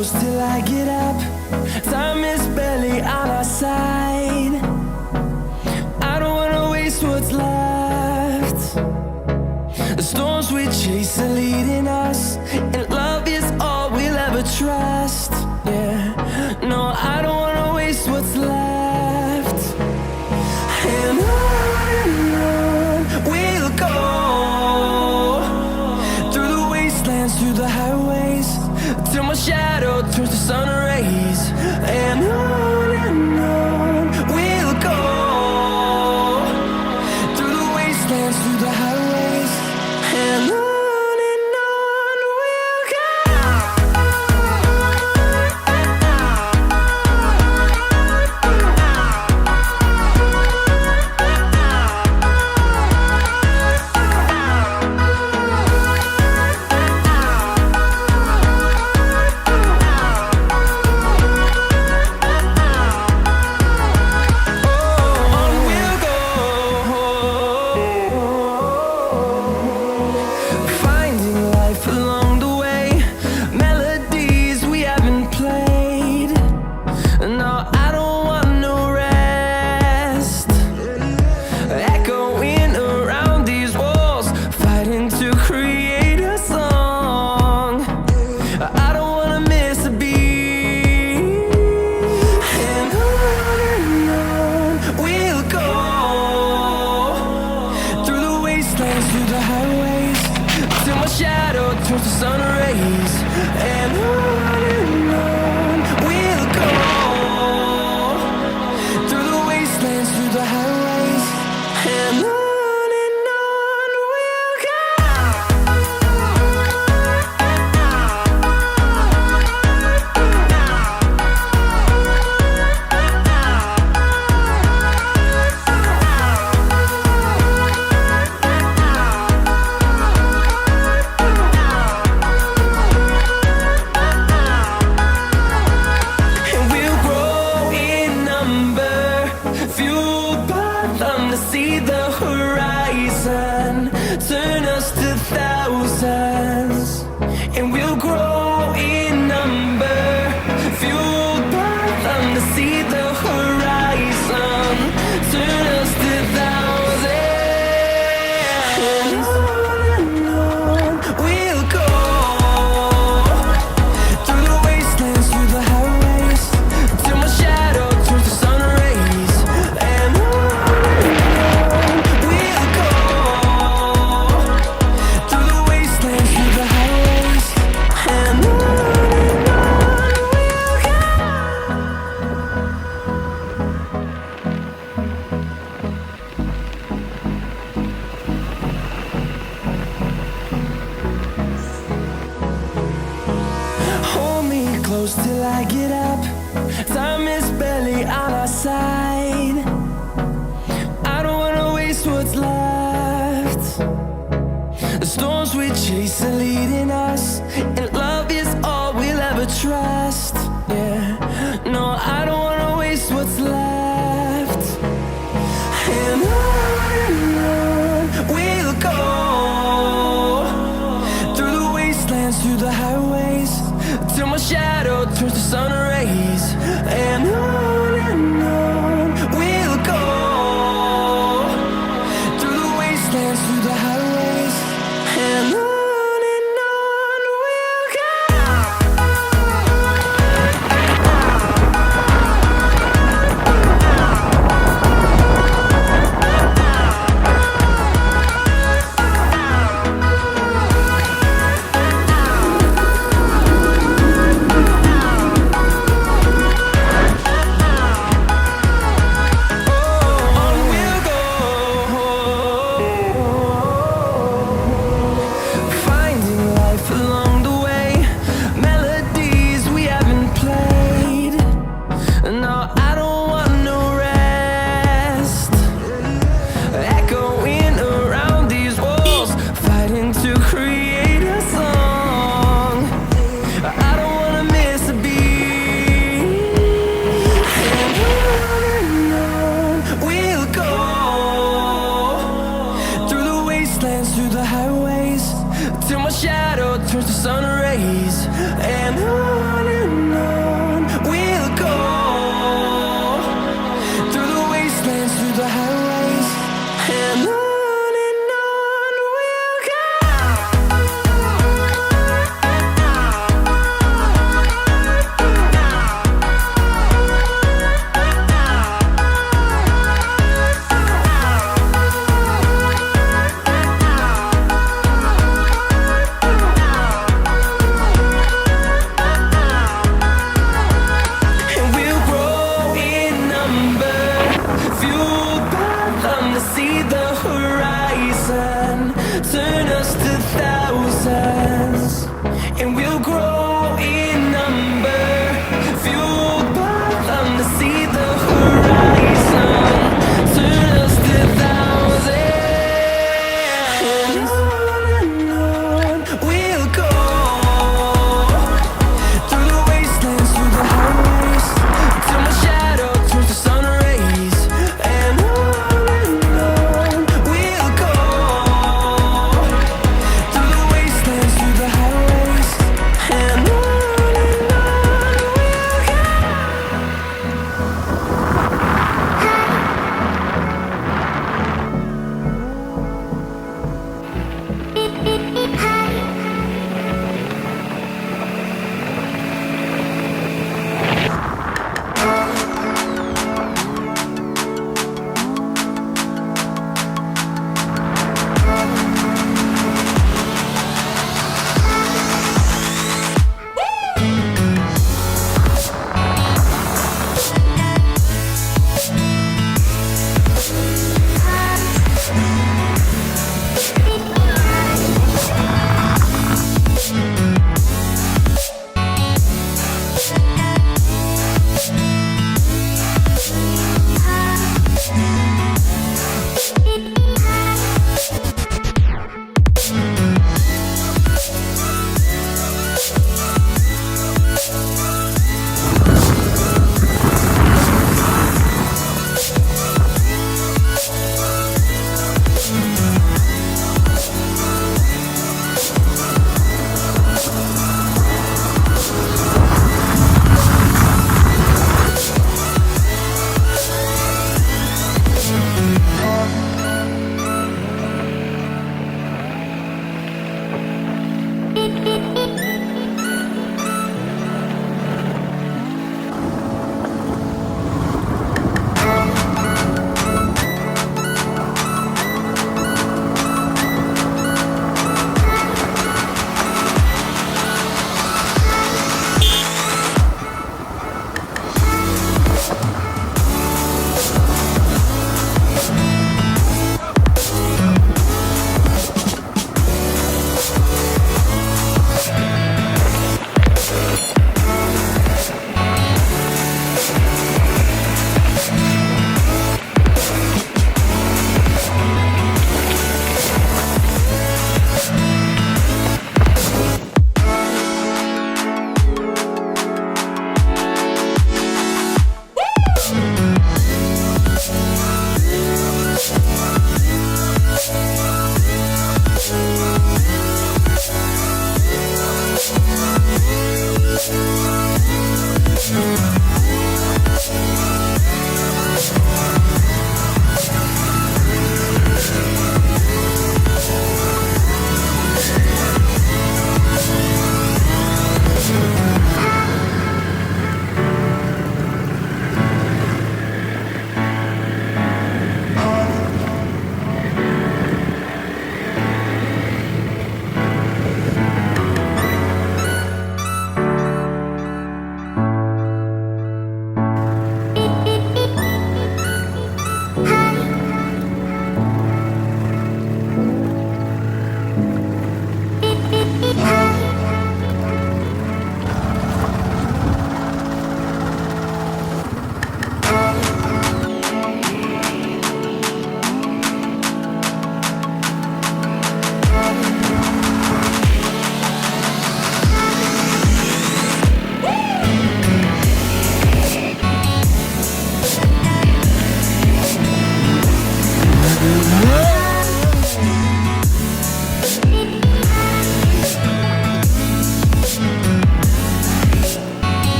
close till I get up. Time is barely on our side. I don't wanna waste what's left. The storms we chase are leading us, and love is all we'll ever trust. Yeah, no, I don't wanna waste what's left. And on we'll go, through the wastelands, through the highways, till my shadow turns to sun rays. And on we'll go, through the wastelands, through the highways, and on. Through the highways, till my shadow turns to sun rays. And on we'll go, through the wastelands, through the highways, and on we'll go. See the horizon turn us to thousands, and we'll grow in number, fueled by them to see the horizon turn us to thousands. And on we'll go, through the wastelands, through the highways, till my shadow turns to sun rays. And close till I get up. Time is barely on our side. I don't wanna waste what's left. The storms we chase are leading us, and love is all we'll ever trust. Yeah, no, I don't wanna waste what's left. And on we'll go, through the wastelands, through the highways, till my shadow turns to sun rays. And on we'll go, through the wastelands, through the highways, and on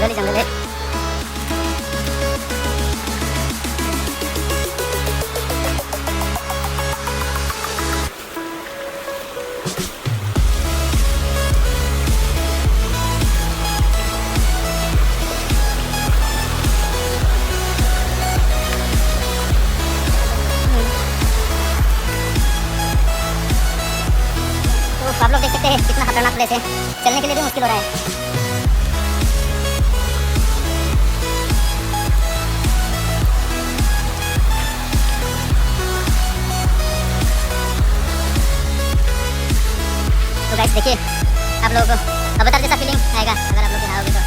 जंगल ही जंगल है। तो आप लोग देख सकते हैं कितना खतरनाक place है, चलने के लिए भी मुश्किल हो रहा है। तो गाइस देखिए, आप लोगों को अवतार जैसा फीलिंग आएगा अगर आप लोग यहाँ आओगे तो।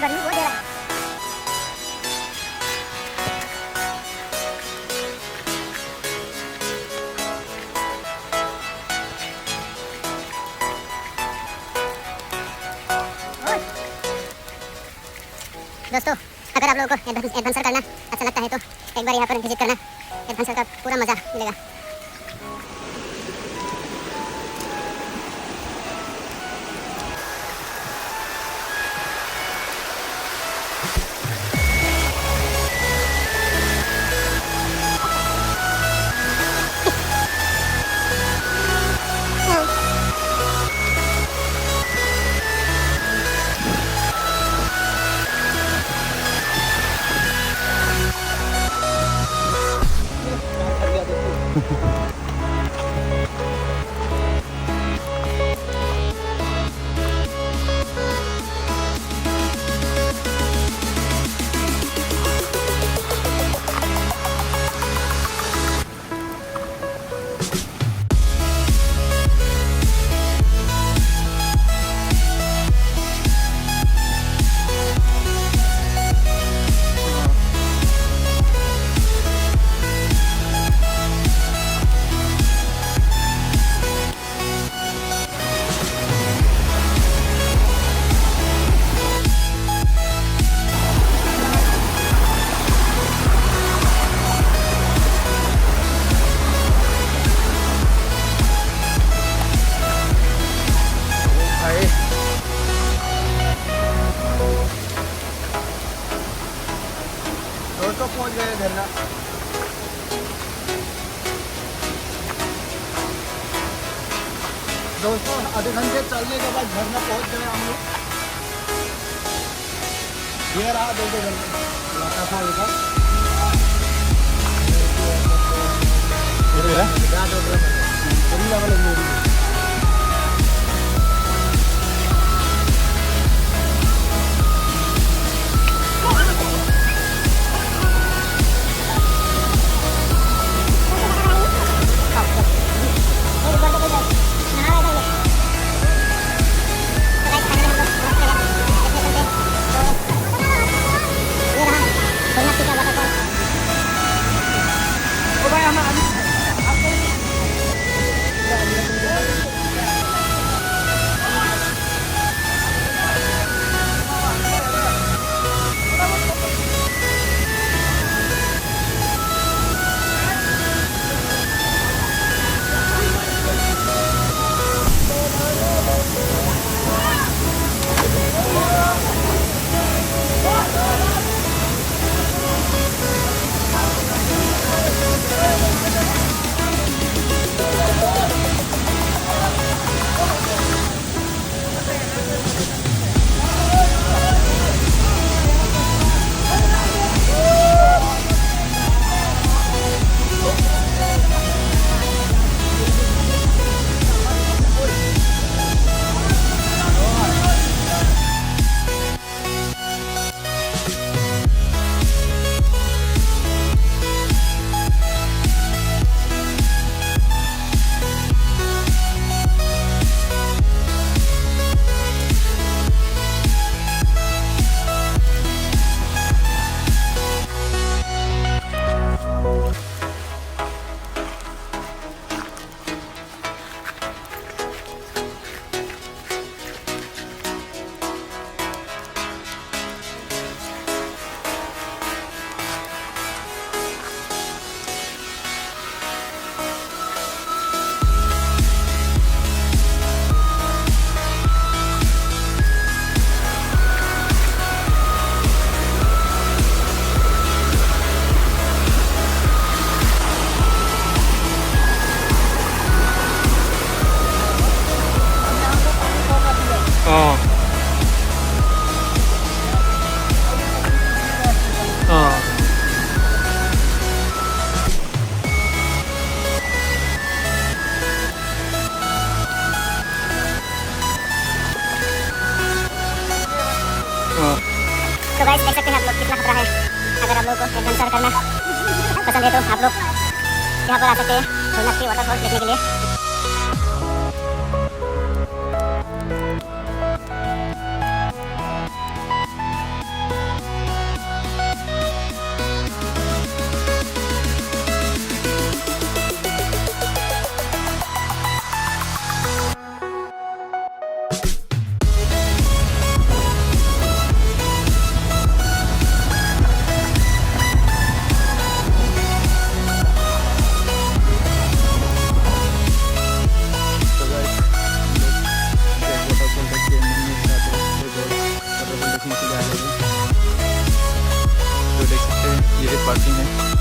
गर्मी बहुत है। दोस्तों, अगर आप लोगों को एडवेंचर करना अच्छा लगता है तो एक बार यहाँ पर विजिट करना, एडवेंचर का पूरा मजा मिलेगा। दोस्तों पहुंच गए झरना। दोस्तों आधे घंटे चलने के बाद झरना पहुंच गए हम लोग। ये रहा दोस्तों झरना, वाटरफॉल का। तो गाइस देख सकते हैं आप लोग कितना खतरा है। अगर आप लोगों को एडवेंचर करना पसंद है तो आप लोग यहाँ पर आ सकते हैं सोनाक्षी वाटरफॉल देखने के लिए। ये पार्किंग है।